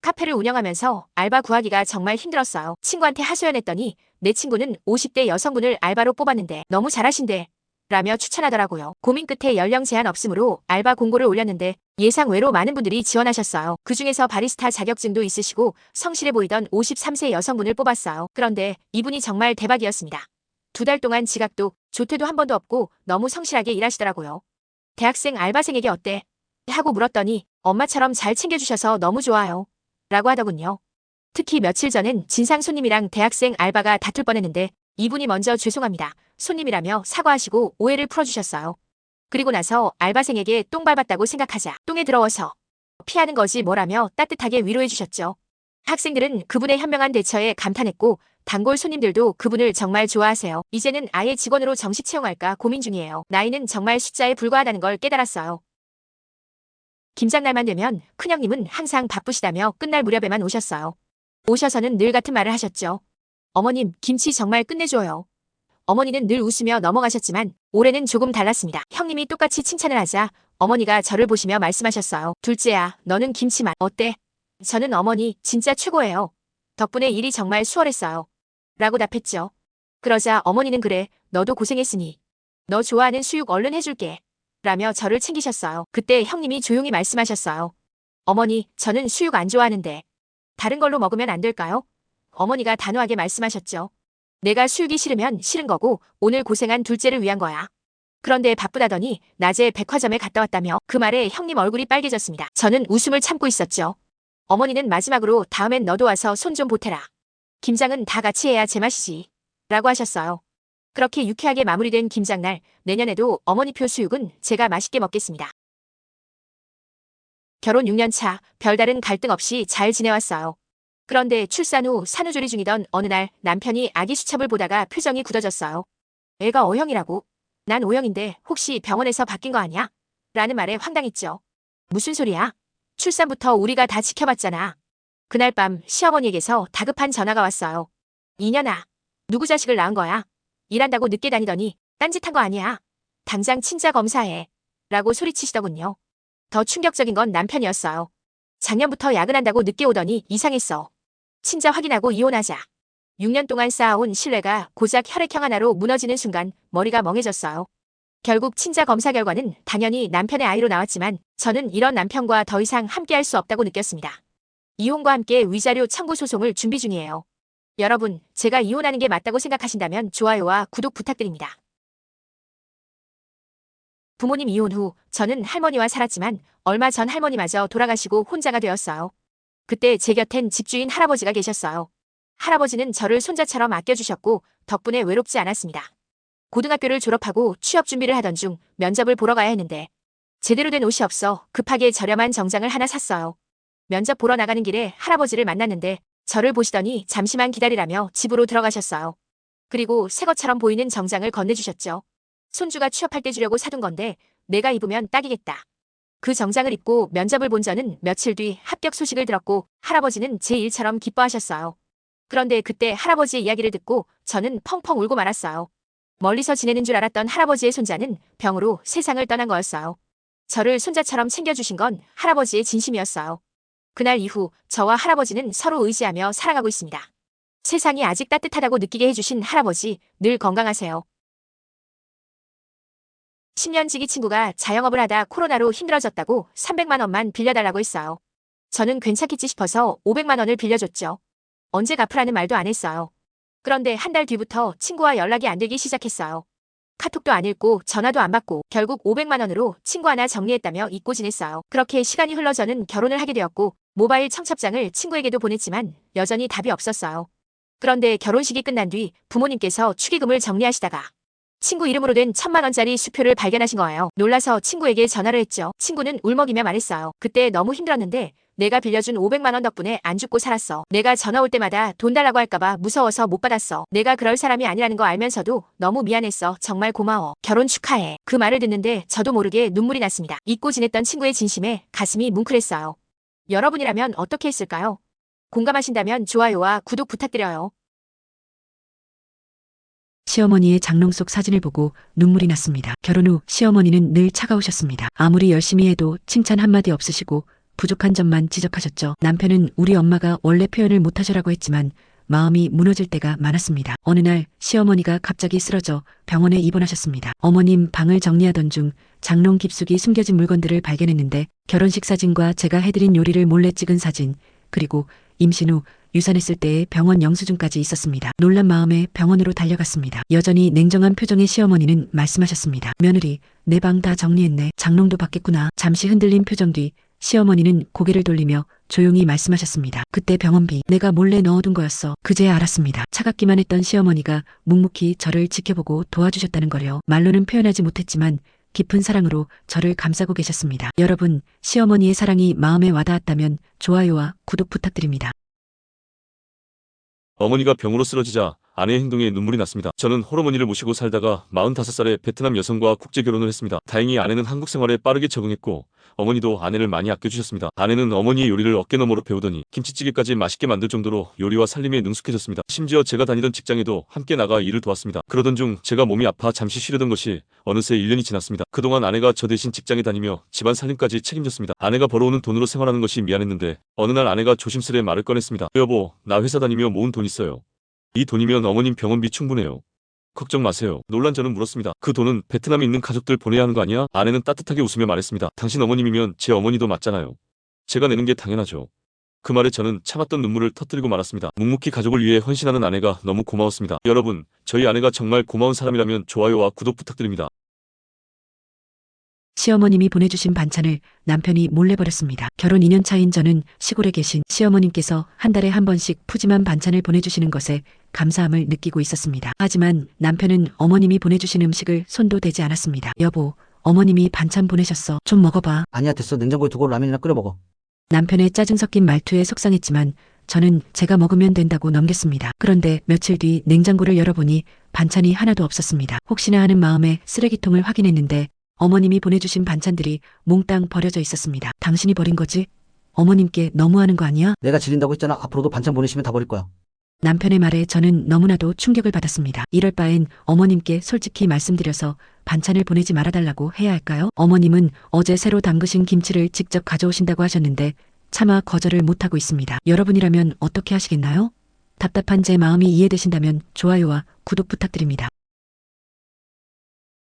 카페를 운영하면서 알바 구하기가 정말 힘들었어요. 친구한테 하소연했더니 내 친구는 50대 여성분을 알바로 뽑았는데 너무 잘하신대 라며 추천하더라고요. 고민 끝에 연령 제한 없으므로 알바 공고를 올렸는데 예상외로 많은 분들이 지원하셨어요. 그중에서 바리스타 자격증도 있으시고 성실해 보이던 53세 여성분을 뽑았어요. 그런데 이분이 정말 대박이었습니다. 2달 동안 지각도 조퇴도 한 번도 없고 너무 성실하게 일하시더라고요. 대학생 알바생에게 어때? 하고 물었더니 엄마처럼 잘 챙겨주셔서 너무 좋아요. 라고 하더군요. 특히 며칠 전엔 진상 손님이랑 대학생 알바가 다툴 뻔했는데 이분이 먼저 죄송합니다. 손님이라며 사과하시고 오해를 풀어주셨어요. 그리고 나서 알바생에게 똥 밟았다고 생각하자 똥에 들어와서 피하는 거지 뭐라며 따뜻하게 위로해주셨죠. 학생들은 그분의 현명한 대처에 감탄했고 단골 손님들도 그분을 정말 좋아하세요. 이제는 아예 직원으로 정식 채용할까 고민 중이에요. 나이는 정말 숫자에 불과하다는 걸 깨달았어요. 김장날만 되면 큰형님은 항상 바쁘시다며 끝날 무렵에만 오셨어요. 오셔서는 늘 같은 말을 하셨죠. 어머님, 김치 정말 끝내줘요. 어머니는 늘 웃으며 넘어가셨지만 올해는 조금 달랐습니다. 형님이 똑같이 칭찬을 하자 어머니가 저를 보시며 말씀하셨어요. 둘째야, 너는 김치 맛 어때? 저는 어머니 진짜 최고예요. 덕분에 일이 정말 수월했어요. 라고 답했죠. 그러자 어머니는 그래, 너도 고생했으니 너 좋아하는 수육 얼른 해줄게. 라며 저를 챙기셨어요. 그때 형님이 조용히 말씀하셨어요. 어머니, 저는 수육 안 좋아하는데 다른 걸로 먹으면 안 될까요? 어머니가 단호하게 말씀하셨죠. 내가 수육이 싫으면 싫은 거고 오늘 고생한 둘째를 위한 거야. 그런데 바쁘다더니 낮에 백화점에 갔다 왔다며 그 말에 형님 얼굴이 빨개졌습니다. 저는 웃음을 참고 있었죠. 어머니는 마지막으로 다음엔 너도 와서 손 좀 보태라. 김장은 다 같이 해야 제맛이지. 라고 하셨어요. 그렇게 유쾌하게 마무리된 김장날, 내년에도 어머니표 수육은 제가 맛있게 먹겠습니다. 결혼 6년 차, 별다른 갈등 없이 잘 지내왔어요. 그런데 출산 후 산후조리 중이던 어느 날 남편이 아기 수첩을 보다가 표정이 굳어졌어요. 애가 O형이라고? 난 O형인데 혹시 병원에서 바뀐 거 아니야? 라는 말에 황당했죠. 무슨 소리야? 출산부터 우리가 다 지켜봤잖아. 그날 밤 시어머니에게서 다급한 전화가 왔어요. 이년아, 누구 자식을 낳은 거야? 일한다고 늦게 다니더니 딴짓한 거 아니야. 당장 친자 검사해. 라고 소리치시더군요. 더 충격적인 건 남편이었어요. 작년부터 야근한다고 늦게 오더니 이상했어. 친자 확인하고 이혼하자. 6년 동안 쌓아온 신뢰가 고작 혈액형 하나로 무너지는 순간 머리가 멍해졌어요. 결국 친자 검사 결과는 당연히 남편의 아이로 나왔지만 저는 이런 남편과 더 이상 함께할 수 없다고 느꼈습니다. 이혼과 함께 위자료 청구 소송을 준비 중이에요. 여러분, 제가 이혼하는 게 맞다고 생각하신다면 좋아요와 구독 부탁드립니다. 부모님 이혼 후 저는 할머니와 살았지만 얼마 전 할머니마저 돌아가시고 혼자가 되었어요. 그때 제 곁엔 집주인 할아버지가 계셨어요. 할아버지는 저를 손자처럼 아껴주셨고 덕분에 외롭지 않았습니다. 고등학교를 졸업하고 취업 준비를 하던 중 면접을 보러 가야 했는데 제대로 된 옷이 없어 급하게 저렴한 정장을 하나 샀어요. 면접 보러 나가는 길에 할아버지를 만났는데 저를 보시더니 잠시만 기다리라며 집으로 들어가셨어요. 그리고 새 것처럼 보이는 정장을 건네주셨죠. 손주가 취업할 때 주려고 사둔 건데 내가 입으면 딱이겠다. 그 정장을 입고 면접을 본 저는 며칠 뒤 합격 소식을 들었고 할아버지는 제 일처럼 기뻐하셨어요. 그런데 그때 할아버지의 이야기를 듣고 저는 펑펑 울고 말았어요. 멀리서 지내는 줄 알았던 할아버지의 손자는 병으로 세상을 떠난 거였어요. 저를 손자처럼 챙겨주신 건 할아버지의 진심이었어요. 그날 이후 저와 할아버지는 서로 의지하며 살아가고 있습니다. 세상이 아직 따뜻하다고 느끼게 해주신 할아버지, 늘 건강하세요. 10년 지기 친구가 자영업을 하다 코로나로 힘들어졌다고 300만 원만 빌려달라고 했어요. 저는 괜찮겠지 싶어서 500만 원을 빌려줬죠. 언제 갚으라는 말도 안 했어요. 그런데 한 달 뒤부터 친구와 연락이 안 되기 시작했어요. 카톡도 안 읽고 전화도 안 받고 결국 500만 원으로 친구 하나 정리했다며 잊고 지냈어요. 그렇게 시간이 흘러 저는 결혼을 하게 되었고 모바일 청첩장을 친구에게도 보냈지만 여전히 답이 없었어요. 그런데 결혼식이 끝난 뒤 부모님께서 축의금을 정리하시다가 친구 이름으로 된 1,000만 원짜리 수표를 발견하신 거예요. 놀라서 친구에게 전화를 했죠. 친구는 울먹이며 말했어요. 그때 너무 힘들었는데 내가 빌려준 500만 원 덕분에 안 죽고 살았어. 내가 전화 올 때마다 돈 달라고 할까봐 무서워서 못 받았어. 내가 그럴 사람이 아니라는 거 알면서도 너무 미안했어. 정말 고마워. 결혼 축하해. 그 말을 듣는데 저도 모르게 눈물이 났습니다. 잊고 지냈던 친구의 진심에 가슴이 뭉클했어요. 여러분이라면 어떻게 했을까요? 공감하신다면 좋아요와 구독 부탁드려요. 시어머니의 장롱 속 사진을 보고 눈물이 났습니다. 결혼 후 시어머니는 늘 차가우셨습니다. 아무리 열심히 해도 칭찬 한마디 없으시고 부족한 점만 지적하셨죠. 남편은 우리 엄마가 원래 표현을 못하셔라고 했지만 마음이 무너질 때가 많았습니다. 어느 날 시어머니가 갑자기 쓰러져 병원에 입원하셨습니다. 어머님 방을 정리하던 중 장롱 깊숙이 숨겨진 물건들을 발견했는데 결혼식 사진과 제가 해드린 요리를 몰래 찍은 사진, 그리고 임신 후 유산했을 때의 병원 영수증까지 있었습니다. 놀란 마음에 병원으로 달려갔습니다. 여전히 냉정한 표정의 시어머니는 말씀하셨습니다. 며느리, 내 방 다 정리했네. 장롱도 받겠구나. 잠시 흔들린 표정 뒤 시어머니는 고개를 돌리며 조용히 말씀하셨습니다. 그때 병원비 내가 몰래 넣어둔 거였어. 그제야 알았습니다. 차갑기만 했던 시어머니가 묵묵히 저를 지켜보고 도와주셨다는 거려. 말로는 표현하지 못했지만 깊은 사랑으로 저를 감싸고 계셨습니다. 여러분, 시어머니의 사랑이 마음에 와닿았다면 좋아요와 구독 부탁드립니다. 어머니가 병으로 쓰러지자 아내의 행동에 눈물이 났습니다. 저는 홀어머니를 모시고 살다가 45살에 베트남 여성과 국제 결혼을 했습니다. 다행히 아내는 한국 생활에 빠르게 적응했고 어머니도 아내를 많이 아껴주셨습니다. 아내는 어머니의 요리를 어깨너머로 배우더니 김치찌개까지 맛있게 만들 정도로 요리와 살림에 능숙해졌습니다. 심지어 제가 다니던 직장에도 함께 나가 일을 도왔습니다. 그러던 중 제가 몸이 아파 잠시 쉬려던 것이 어느새 1년이 지났습니다. 그동안 아내가 저 대신 직장에 다니며 집안 살림까지 책임졌습니다. 아내가 벌어오는 돈으로 생활하는 것이 미안했는데 어느 날 아내가 조심스레 말을 꺼냈습니다. 여보, 나 회사 다니며 모은 돈 있어요. 이 돈이면 어머님 병원비 충분해요. 걱정 마세요. 놀란 저는 물었습니다. 그 돈은 베트남에 있는 가족들 보내야 하는 거 아니야? 아내는 따뜻하게 웃으며 말했습니다. 당신 어머님이면 제 어머니도 맞잖아요. 제가 내는 게 당연하죠. 그 말에 저는 참았던 눈물을 터뜨리고 말았습니다. 묵묵히 가족을 위해 헌신하는 아내가 너무 고마웠습니다. 여러분, 저희 아내가 정말 고마운 사람이라면 좋아요와 구독 부탁드립니다. 시어머님이 보내주신 반찬을 남편이 몰래 버렸습니다. 결혼 2년 차인 저는 시골에 계신 시어머님께서 한 달에 한 번씩 푸짐한 반찬을 보내주시는 것에 감사함을 느끼고 있었습니다. 하지만 남편은 어머님이 보내주신 음식을 손도 대지 않았습니다. 여보, 어머님이 반찬 보내셨어. 좀 먹어봐. 아니야, 됐어. 냉장고에 두고 라면이나 끓여 먹어. 남편의 짜증 섞인 말투에 속상했지만 저는 제가 먹으면 된다고 넘겼습니다. 그런데 며칠 뒤 냉장고를 열어보니 반찬이 하나도 없었습니다. 혹시나 하는 마음에 쓰레기통을 확인했는데 어머님이 보내주신 반찬들이 몽땅 버려져 있었습니다. 당신이 버린 거지? 어머님께 너무하는 거 아니야? 내가 지린다고 했잖아. 앞으로도 반찬 보내시면 다 버릴 거야. 남편의 말에 저는 너무나도 충격을 받았습니다. 이럴 바엔 어머님께 솔직히 말씀드려서 반찬을 보내지 말아달라고 해야 할까요? 어머님은 어제 새로 담그신 김치를 직접 가져오신다고 하셨는데 차마 거절을 못하고 있습니다. 여러분이라면 어떻게 하시겠나요? 답답한 제 마음이 이해되신다면 좋아요와 구독 부탁드립니다.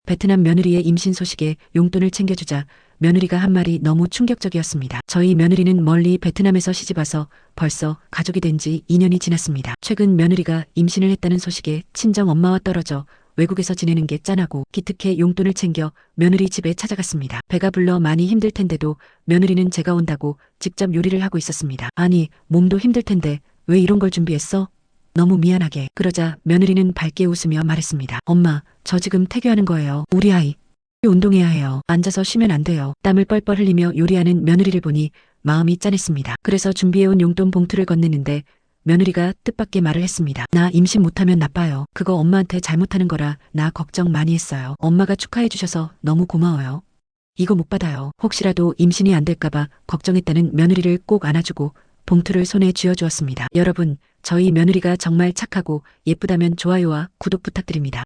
베트남 며느리의 임신 소식에 용돈을 챙겨주자 며느리가 한 말이 너무 충격적이었습니다. 저희 며느리는 멀리 베트남에서 시집와서 벌써 가족이 된 지 2년이 지났습니다. 최근 며느리가 임신을 했다는 소식에 친정 엄마와 떨어져 외국에서 지내는 게 짠하고 기특해 용돈을 챙겨 며느리 집에 찾아갔습니다. 배가 불러 많이 힘들 텐데도 며느리는 제가 온다고 직접 요리를 하고 있었습니다. 아니, 몸도 힘들 텐데 왜 이런 걸 준비했어? 너무 미안하게. 그러자 며느리는 밝게 웃으며 말했습니다. 엄마, 저 지금 태교하는 거예요. 우리 아이 운동해야 해요. 앉아서 쉬면 안 돼요. 땀을 뻘뻘 흘리며 요리하는 며느리를 보니 마음이 짠했습니다. 그래서 준비해온 용돈 봉투를 건넸는데 며느리가 뜻밖의 말을 했습니다. 나 임신 못하면 나빠요. 그거 엄마한테 잘못하는 거라 나 걱정 많이 했어요. 엄마가 축하해 주셔서 너무 고마워요. 이거 못 받아요. 혹시라도 임신이 안 될까봐 걱정했다는 며느리를 꼭 안아주고 봉투를 손에 쥐어주었습니다. 여러분, 저희 며느리가 정말 착하고 예쁘다면 좋아요와 구독 부탁드립니다.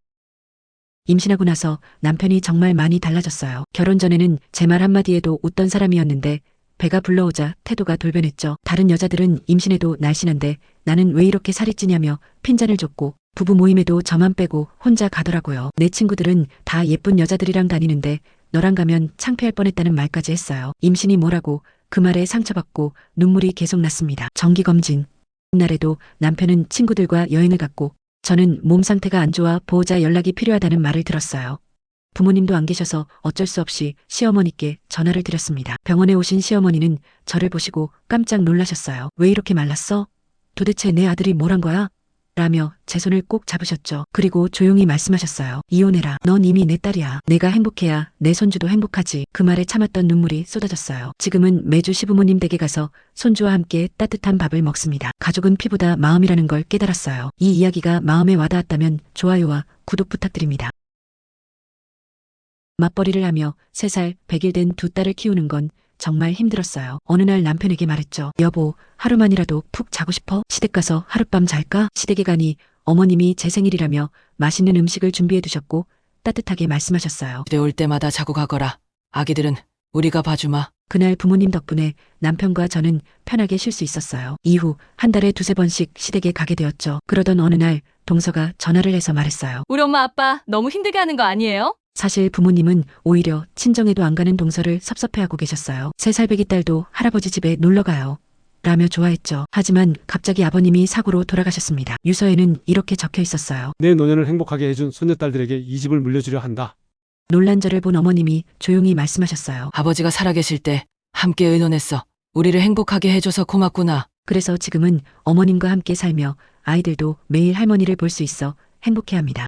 임신하고 나서 남편이 정말 많이 달라졌어요. 결혼 전에는 제 말 한마디에도 웃던 사람이었는데 배가 불러오자 태도가 돌변했죠. 다른 여자들은 임신해도 날씬한데 나는 왜 이렇게 살이 찌냐며 핀잔을 줬고 부부 모임에도 저만 빼고 혼자 가더라고요. 내 친구들은 다 예쁜 여자들이랑 다니는데 너랑 가면 창피할 뻔했다는 말까지 했어요. 임신이 뭐라고 그 말에 상처받고 눈물이 계속 났습니다. 정기검진. 그날에도 남편은 친구들과 여행을 갔고 저는 몸 상태가 안 좋아 보호자 연락이 필요하다는 말을 들었어요. 부모님도 안 계셔서 어쩔 수 없이 시어머니께 전화를 드렸습니다. 병원에 오신 시어머니는 저를 보시고 깜짝 놀라셨어요. 왜 이렇게 말랐어? 도대체 내 아들이 뭘 한 거야? 라며 제 손을 꼭 잡으셨죠. 그리고 조용히 말씀하셨어요. 이혼해라. 넌 이미 내 딸이야. 내가 행복해야 내 손주도 행복하지. 그 말에 참았던 눈물이 쏟아졌어요. 지금은 매주 시부모님 댁에 가서 손주와 함께 따뜻한 밥을 먹습니다. 가족은 피보다 마음이라는 걸 깨달았어요. 이 이야기가 마음에 와닿았다면 좋아요와 구독 부탁드립니다. 맞벌이를 하며 3살 100일 된 두 딸을 키우는 건 정말 힘들었어요. 어느 날 남편에게 말했죠. 여보, 하루만이라도 푹 자고 싶어? 시댁 가서 하룻밤 잘까? 시댁에 가니 어머님이 제 생일이라며 맛있는 음식을 준비해 두셨고 따뜻하게 말씀하셨어요. 집에 올 때마다 자고 가거라. 아기들은 우리가 봐주마. 그날 부모님 덕분에 남편과 저는 편하게 쉴 수 있었어요. 이후 한 달에 두세 번씩 시댁에 가게 되었죠. 그러던 어느 날 동서가 전화를 해서 말했어요. 우리 엄마 아빠 너무 힘들게 하는 거 아니에요? 사실 부모님은 오히려 친정에도 안 가는 동서를 섭섭해하고 계셨어요. 3살배기 딸도 할아버지 집에 놀러 가요. 라며 좋아했죠. 하지만 갑자기 아버님이 사고로 돌아가셨습니다. 유서에는 이렇게 적혀 있었어요. 내 노년을 행복하게 해준 손녀딸들에게 이 집을 물려주려 한다. 놀란 저를 본 어머님이 조용히 말씀하셨어요. 아버지가 살아계실 때 함께 의논했어. 우리를 행복하게 해줘서 고맙구나. 그래서 지금은 어머님과 함께 살며 아이들도 매일 할머니를 볼 수 있어 행복해합니다.